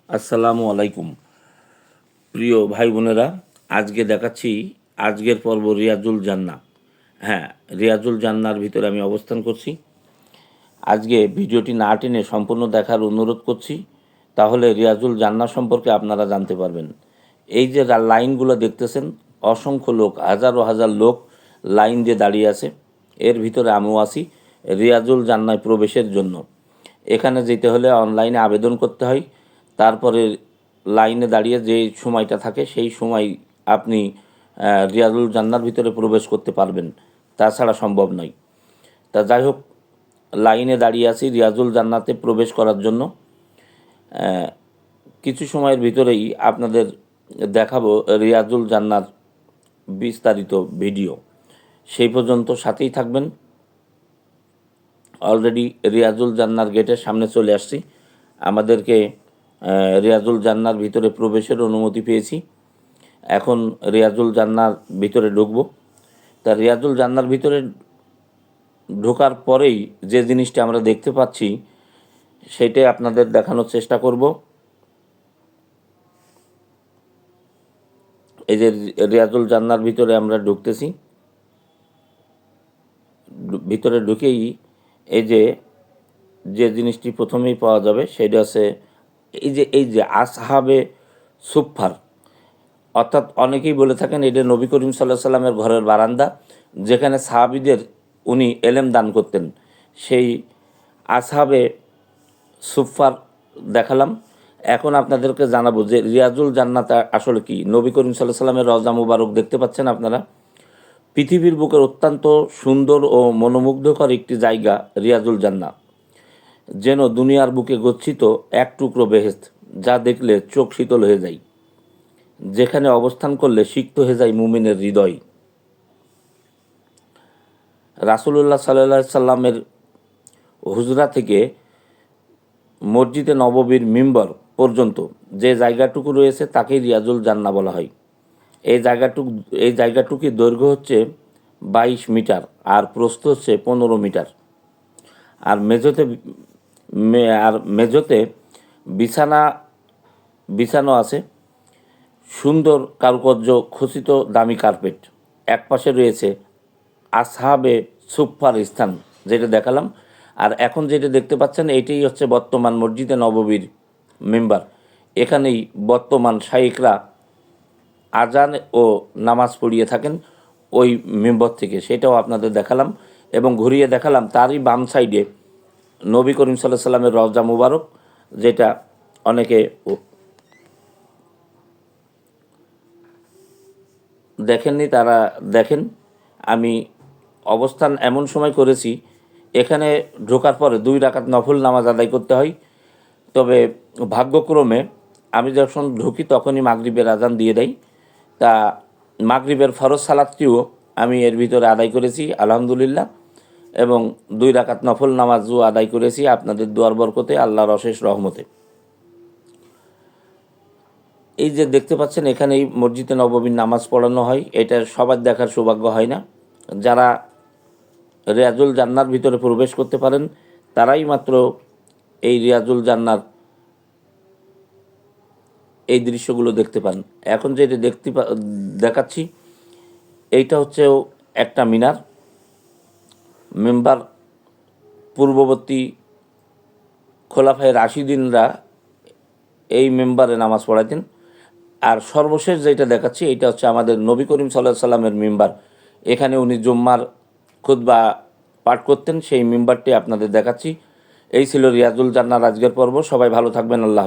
আসসালামু আলাইকুম প্রিয় ভাই বোনেরা, আজকে দেখাচ্ছি আজকের পর্ব রিয়াজুল জান্না। হ্যাঁ, রিয়াজুল জান্নার ভিতরে আমি অবস্থান করছি। আজকে ভিডিওটি না টেনে সম্পূর্ণ দেখার অনুরোধ করছি, তাহলে রিয়াজুল জান্না সম্পর্কে আপনারা জানতে পারবেন। এই যে লাইনগুলো দেখতেছেন, অসংখ্য লোক, হাজারো হাজার লোক লাইন দিয়ে দাঁড়িয়ে আছে। এর ভিতরে আমিও আছি রিয়াজুল জান্নায় প্রবেশের জন্য। এখানে যেতে হলে অনলাইনে আবেদন করতে হয়, তারপরে লাইনে দাঁড়িয়ে যে সময়টা থাকে সেই সময় আপনি রিয়াজুল জান্নার ভিতরে প্রবেশ করতে পারবেন, তাছাড়া সম্ভব নয়। তা যাই হোক, লাইনে দাঁড়িয়ে আছি রিয়াজুল জান্নাতে প্রবেশ করার জন্য। কিছু সময়ের ভিতরেই আপনাদের দেখাবো রিয়াজুল জান্নার বিস্তারিত ভিডিও। সেই পর্যন্ত সাথেই থাকবেন। অলরেডি রিয়াজুল জান্নার গেটের সামনে চলে আসছি। আমাদেরকে রিয়াজুল জান্নার ভিতরে প্রবেশের অনুমতি পেয়েছি। এখন রিয়াজুল জান্নার ভিতরে ঢুকবো। তা রিয়াজুল জান্নার ভিতরে ঢোকার পরেই যে জিনিসটা আমরা দেখতে পাচ্ছি সেটাই আপনাদের দেখানোর চেষ্টা করব। এই যে রিয়াজুল জান্নার ভিতরে আমরা ঢুকতেছি, ভিতরে ঢুকেই এই যে জিনিসটি প্রথমেই পাওয়া যাবে সেটা হচ্ছে এই যে আসহাবে সুফফার, অর্থাৎ অনেকেই বলে থাকেন এটা নবী করিম সাল্লাল্লাহু আলাইহি সাল্লামের ঘরের বারান্দা, যেখানে সাহাবীদের উনি এলেম দান করতেন। সেই আসহাবে সুফফার দেখালাম। এখন আপনাদেরকে জানাবো যে রিয়াজুল জান্নাত আসলে কি। নবী করিম সাল্লাল্লাহু আলাইহি সাল্লামের রওজা মুবারক দেখতে পাচ্ছেন আপনারা। পৃথিবীর বুকের অত্যন্ত সুন্দর ও মনোমুগ্ধকর একটি জায়গা রিয়াজুল জান্নাত, যেন দুনিয়ার বুকে গচ্ছিত এক টুকরো বেহেশত, যা দেখলে চোখ শীতল হয়ে যায়, যেখানে অবস্থান করলে সিক্ত হয়ে যায় মুমিনের হৃদয়। রাসূলুল্লাহ সাল্লাল্লাহু আলাইহি সাল্লামের হুজরা থেকে মসজিদে নববীর মিম্বর পর্যন্ত যে জায়গাটুকু রয়েছে তাকেই রিয়াজুল জান্নাহ বলা হয়। এই জায়গাটুকুর দৈর্ঘ্য হচ্ছে 22 মিটার আর প্রস্থ হচ্ছে 15 মিটার। আর মেঝোতে বিছানো আছে সুন্দর কারুকার্য খচিত দামি কার্পেট। এক পাশে রয়েছে আসহাবে সুফফার স্থান, যেটা দেখালাম। আর এখন যেটা দেখতে পাচ্ছেন এটাই হচ্ছে বর্তমান মসজিদে নববীর মেম্বার। এখানেই বর্তমান শাইখরা আজান ও নামাজ পড়িয়ে থাকেন ওই মেম্বার থেকে, সেটাও আপনাদের দেখালাম এবং ঘুরিয়ে দেখালাম। তারই বাম সাইডে নবী করিম সাল্লাল্লাহু আলাইহি সাল্লামের রওজা মুবারক, যেটা অনেকে দেখেননি তারা দেখেন। আমি অবস্থান এমন সময় করেছি, এখানে ঢোকার পরে 2 রাকাত নফল নামাজ আদায় করতে হয়। তবে ভাগ্যক্রমে আমি যখন ঢুকি তখনই মাগরিবের আজান দিয়ে দেয়। তা মাগরিবের ফরজ সালাতটিও আমি এর ভিতরে আদায় করেছি আলহামদুলিল্লাহ, এবং 2 রাকাত নফল নামাজও আদায় করেছি আপনাদের দুয়ার বরকতে, আল্লাহর অশেষ রহমতে। এই যে দেখতে পাচ্ছেন এখানেই মসজিদে নববীর নামাজ পড়ানো হয়। এটা সবার দেখার সৌভাগ্য হয় না। যারা রিয়াজুল জান্নার ভিতরে প্রবেশ করতে পারেন তারাই মাত্র এই রিয়াজুল জান্নার এই দৃশ্যগুলো দেখতে পান। এখন যেটা দেখাচ্ছি এইটা হচ্ছে একটা মেম্বার। পূর্ববর্তী খোলাফায়ে রাশিদিনরা এই মেম্বারে নামাজ পড়াতেন। আর সর্বশেষ যেটা দেখাচ্ছি এটা হচ্ছে আমাদের নবী করিম সাল্লাল্লাহু আলাইহি সাল্লামের মিম্বার। এখানে উনি জুম্মার খুতবা পাঠ করতেন, সেই মিম্বারটি আপনাদের দেখাচ্ছি। এই ছিল রিয়াজুল জান্নার আজকের পর্ব। সবাই ভালো থাকবেন। আল্লাহ হাফেজ।